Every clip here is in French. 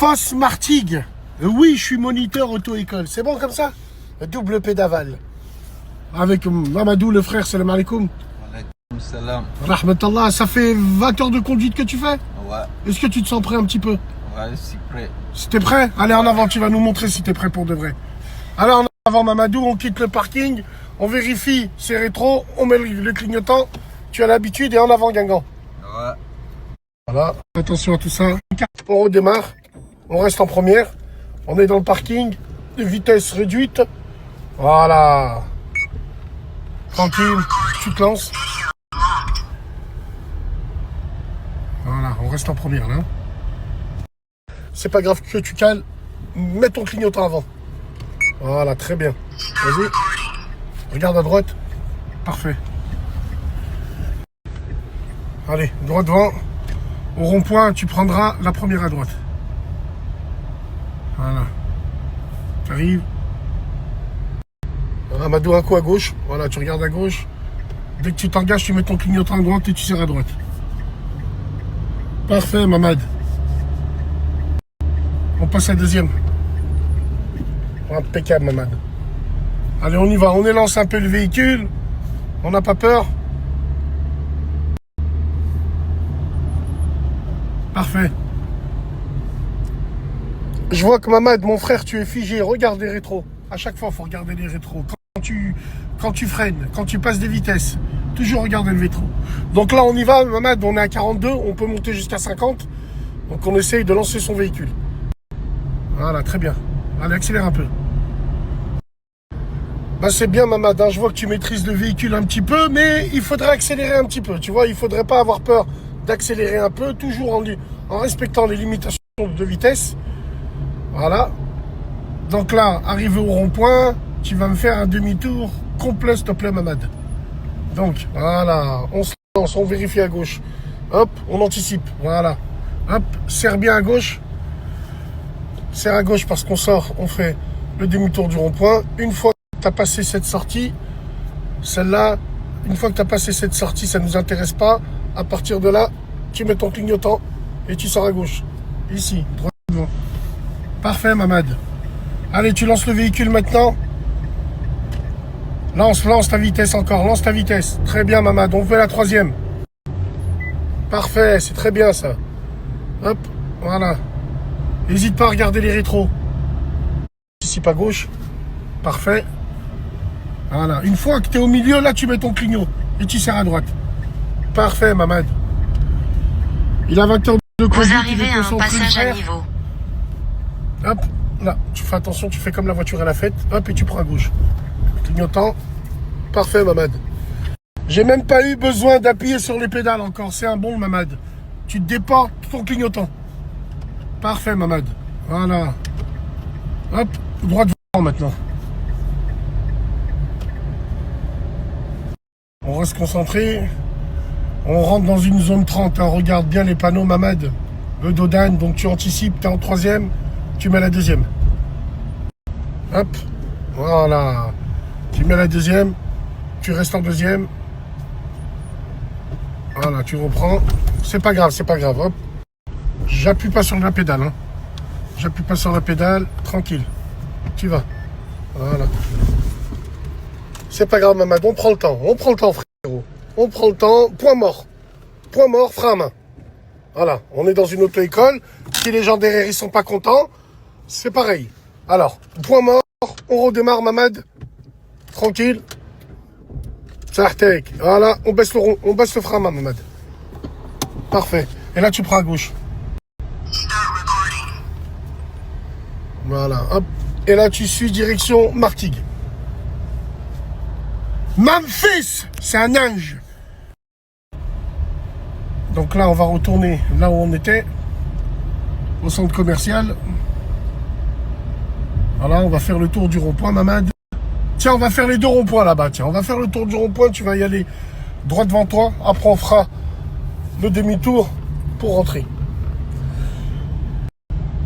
Fosse Martigues. Oui, je suis moniteur auto-école. C'est bon comme ça? Double pédaval. Avec Mamadou, le frère, salam alaikum. Alaykoum salam. Rahmatallah, ça fait 20 heures de conduite que tu fais? Ouais, Est-ce que tu te sens prêt un petit peu? ouais, c'est prêt. Si t'es prêt, allez en avant, tu vas nous montrer si t'es prêt pour de vrai. Allez en avant Mamadou, on quitte le parking, on vérifie c'est rétro, on met le clignotant, tu as l'habitude et en avant Guingamp. Ouais. Voilà, attention à tout ça. On redémarre, on reste en première, on est dans le parking, de vitesse réduite. Voilà. Tranquille, tu te lances. Voilà, on reste en première là. C'est pas grave que tu cales, mets ton clignotant avant. Voilà, très bien. Vas-y. Regarde à droite. Parfait. Allez, droit devant. Au rond-point, tu prendras la première à droite. Voilà. Tu arrives. Amadou, un coup à gauche. Voilà, tu regardes à gauche. Dès que tu t'engages, tu mets ton clignotant à droite et tu serres à droite. Parfait, Mamad. On passe à la deuxième. Impeccable, Mamad. Allez, on y va. On élance un peu le véhicule. On n'a pas peur. Parfait. Je vois que Mamad, mon frère, tu es figé. Regarde les rétros. À chaque fois, il faut regarder les rétros. Quand tu freines, quand tu passes des vitesses, toujours regarder le rétro. Donc là, on y va, Mamad. On est à 42. On peut monter jusqu'à 50. Donc on essaye de lancer son véhicule. Voilà, très bien. Allez, accélère un peu. Bah c'est bien Mamad, hein. Je vois que tu maîtrises le véhicule un petit peu, mais il faudrait accélérer un petit peu, tu vois, il faudrait pas avoir peur d'accélérer un peu, toujours en respectant les limitations de vitesse. Voilà. Donc là, arrivé au rond-point, tu vas me faire un demi-tour complet, s'il te plaît Mamad. Donc, voilà, on se lance, on vérifie à gauche. Hop, on anticipe, voilà. Hop, serre bien à gauche. Serre à gauche parce qu'on sort, on fait le demi-tour du rond-point. Une fois que tu as passé cette sortie, celle-là, une fois que tu as passé cette sortie, ça ne nous intéresse pas. À partir de là, tu mets ton clignotant et tu sors à gauche. Ici, droit devant. Parfait, Mamad. Allez, tu lances le véhicule maintenant. Lance ta vitesse encore, lance ta vitesse. Très bien, Mamad, on fait la troisième. Parfait, c'est très bien ça. Hop, voilà. N'hésite pas à regarder les rétros. Ici, pas gauche. Parfait. Voilà. Une fois que tu es au milieu, là, tu mets ton clignot. Et tu serres à droite. Parfait, Mamad. Il a 20 heures de conduite. Vous arrivez à un passage à niveau. Hop, là. Tu fais attention, tu fais comme la voiture à la fête. Hop, et tu prends à gauche. Clignotant. Parfait, Mamad. J'ai même pas eu besoin d'appuyer sur les pédales encore. C'est un bon, Mamad. Tu déportes ton clignotant. Parfait, Mamad. Voilà. Hop, droit devant maintenant. On reste concentré. On rentre dans une zone 30. Hein. Regarde bien les panneaux, Mamad. Le Dodan, donc tu anticipes, tu es en troisième. Tu mets la deuxième. Hop. Voilà. Tu mets la deuxième. Tu restes en deuxième. Voilà, tu reprends. C'est pas grave, c'est pas grave. Hop. J'appuie pas sur la pédale. Hein. J'appuie pas sur la pédale. Tranquille. Tu vas. Voilà. C'est pas grave, Mamad. On prend le temps. On prend le temps, frérot. On prend le temps. Point mort. Point mort, frein à main. Voilà. On est dans une auto-école. Si les gens derrière, ils sont pas contents, c'est pareil. Alors, point mort. On redémarre, Mamad. Tranquille. Sartek. Voilà. On baisse le frein à main, Mamad. Parfait. Et là, tu prends à gauche. Voilà, hop. Et là, tu suis direction Martigues. Memphis, c'est un ange. Donc là, on va retourner là où on était, au centre commercial. Voilà, on va faire le tour du rond-point, Mamad. Tiens, on va faire les deux ronds-points là-bas. Tiens, on va faire le tour du rond-point. Tu vas y aller droit devant toi. Après, on fera le demi-tour pour rentrer.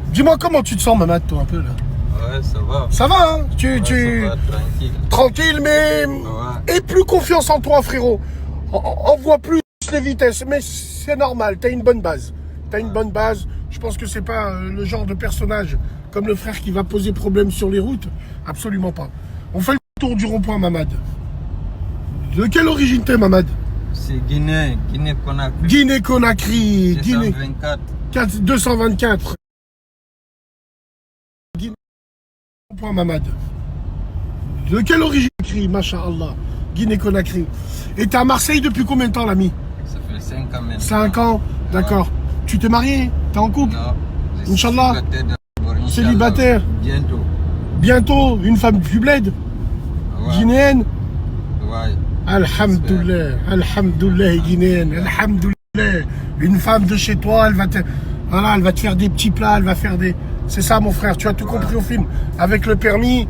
Dis-moi comment tu te sens, Mamad, toi, un peu, là. Ouais, ça va. Ça va, hein? Ouais, ça va, tranquille. Tranquille, mais... Ouais. Aie plus confiance en toi, frérot. Envoie plus les vitesses, mais c'est normal, t'as une bonne base. tu as une bonne base. Je pense que c'est pas le genre de personnage comme le frère qui va poser problème sur les routes. Absolument pas. On fait le tour du rond-point, Mamad. De quelle origine t'es, Mamad? C'est Guinée, Guinée-Conakry. Guinée-Conakry. Guinée. 224. 224. Guinée. Rond-point, Mamad. De quelle origine? Masha'Allah. Guinée-Conakry. Et t'es à Marseille depuis combien de temps, l'ami? Ça fait 5 ans maintenant. 5 ans, d'accord. Tu t'es marié? T'es en couple? Non. je suis Inch'Allah. célibataire d'abord, Inch'Allah. Célibataire? Bientôt. Bientôt, une femme du bled? Ouais. Guinéenne? Ouais. Alhamdoulilah, Alhamdoulilah, guinéenne, Alhamdoulilah. Une femme de chez toi, elle va te faire des petits plats, elle va faire des... C'est ça, mon frère, tu as tout compris au film. Avec le permis,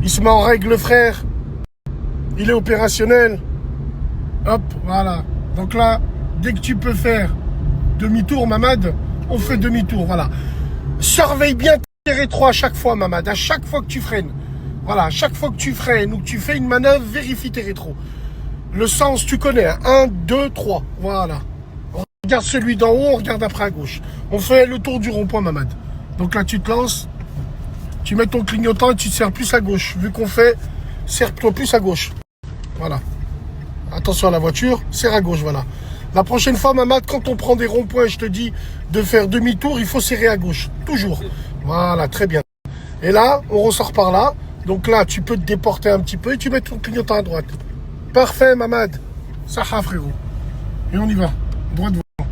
il se met en règle, le frère. Il est opérationnel. Hop, voilà. Donc là, dès que tu peux faire demi-tour, Mamad, on fait demi-tour, voilà. Surveille bien tes rétros à chaque fois, Mamad, à chaque fois que tu freines. Voilà, chaque fois que tu freines ou que tu fais une manœuvre, vérifie tes rétros. Le sens, tu connais, 1, 2, 3, voilà. On regarde celui d'en haut, on regarde après à gauche. On fait le tour du rond-point, Mamad. Donc là, tu te lances, tu mets ton clignotant et tu te serres plus à gauche. Vu qu'on fait, serre-toi plus à gauche. Voilà. Attention à la voiture, serre à gauche, voilà. La prochaine fois, Mamad, quand on prend des ronds-points, je te dis de faire demi-tour, il faut serrer à gauche. Toujours. Voilà, très bien. Et là, on ressort par là. Donc là, tu peux te déporter un petit peu et tu mets ton clignotant à droite. Parfait, Mamad. Saha, frérot. Et on y va. Droite devant.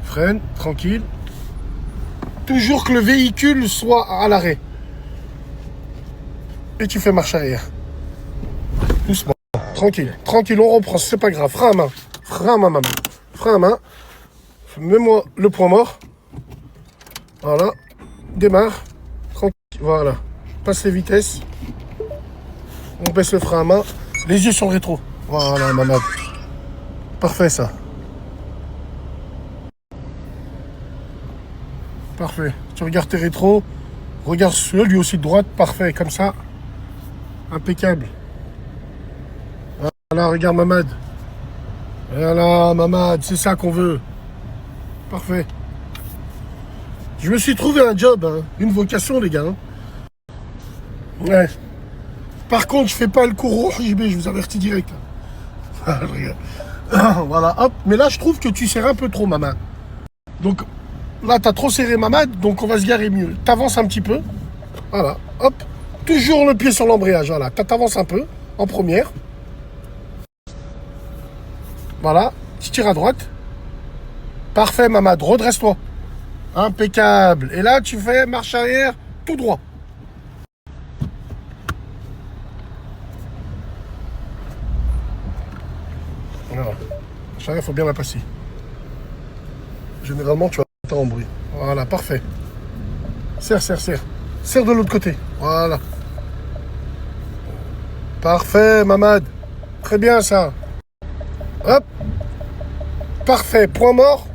Freine, tranquille. Toujours que le véhicule soit à l'arrêt. Et tu fais marche arrière. Doucement. Tranquille. Tranquille, on reprend. C'est pas grave. Frein à main. Frein à main, maman. Frein à main. Mets-moi le point mort. Voilà. Démarre. Tranquille. Voilà. Passe les vitesses. On baisse le frein à main. Les yeux sur le rétro. Voilà, Mamad. Parfait, ça. Parfait. Tu regardes tes rétros. Regarde celui lui aussi de droite. Parfait, comme ça. Impeccable. Voilà, regarde Mamad. Voilà, Mamad, c'est ça qu'on veut. Parfait. Je me suis trouvé un job, hein, une vocation, les gars. Hein. Ouais. Par contre, je fais pas le cours au JB, je vous avertis direct. Voilà, hop. Mais là, je trouve que tu serres un peu trop, Mamad. Donc, là, t'as trop serré, Mamad, donc on va se garer mieux. T'avances un petit peu. Voilà, hop. Toujours le pied sur l'embrayage, voilà. T'avances un peu, en première. Voilà, tu tires à droite. Parfait, Mamad, redresse-toi. Impeccable. Et là, tu fais marche arrière, tout droit. Voilà. Marche arrière, il faut bien la passer. Généralement, tu vas être en bruit. Voilà, parfait. Serre, serre, serre. Serre de l'autre côté. Voilà. Parfait, Mamad. Très bien, ça. Hop. Parfait. Point mort.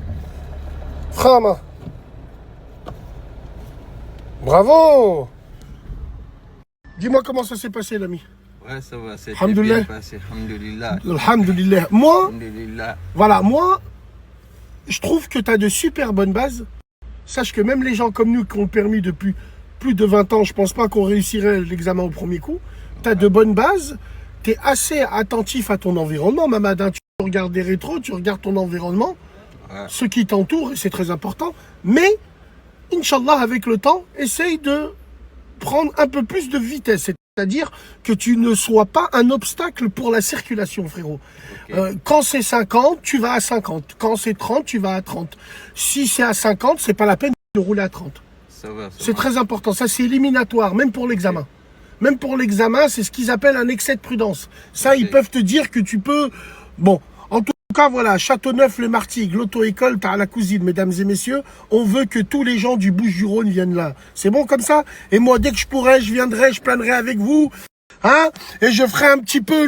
Frein à main. Bravo. Dis-moi comment ça s'est passé, l'ami. Ouais, ça va, c'est Alhamdoulilah. bien passé. Alhamdoulilah. Alhamdoulilah. Moi, Alhamdoulilah. voilà, moi, je trouve que tu as de super bonnes bases. Sache que même les gens comme nous qui ont le permis depuis plus de 20 ans, je pense pas qu'on réussirait l'examen au premier coup. Tu as de bonnes bases. Tu es assez attentif à ton environnement, Mamad. Hein. Tu regardes des rétros, tu regardes ton environnement, Ouais. ce qui t'entoure, et c'est très important. Mais, Inch'Allah, avec le temps, essaye de prendre un peu plus de vitesse. C'est-à-dire que tu ne sois pas un obstacle pour la circulation, frérot. Okay. Quand c'est 50, tu vas à 50. Quand c'est 30, tu vas à 30. Si c'est à 50, c'est pas la peine de rouler à 30. Ça va, ça C'est va. très important. Ça, c'est éliminatoire, même pour l'examen. Même pour l'examen, c'est ce qu'ils appellent un excès de prudence. Ça, ils peuvent te dire que tu peux... Bon, en tout cas, voilà, Châteauneuf-le-Martigues, l'auto-école, t'as la cousine, mesdames et messieurs. On veut que tous les gens du Bouches-du-Rhône viennent là. C'est bon comme ça? Et moi, dès que je pourrai, je viendrai, je planerai avec vous. Hein? Et je ferai un petit peu...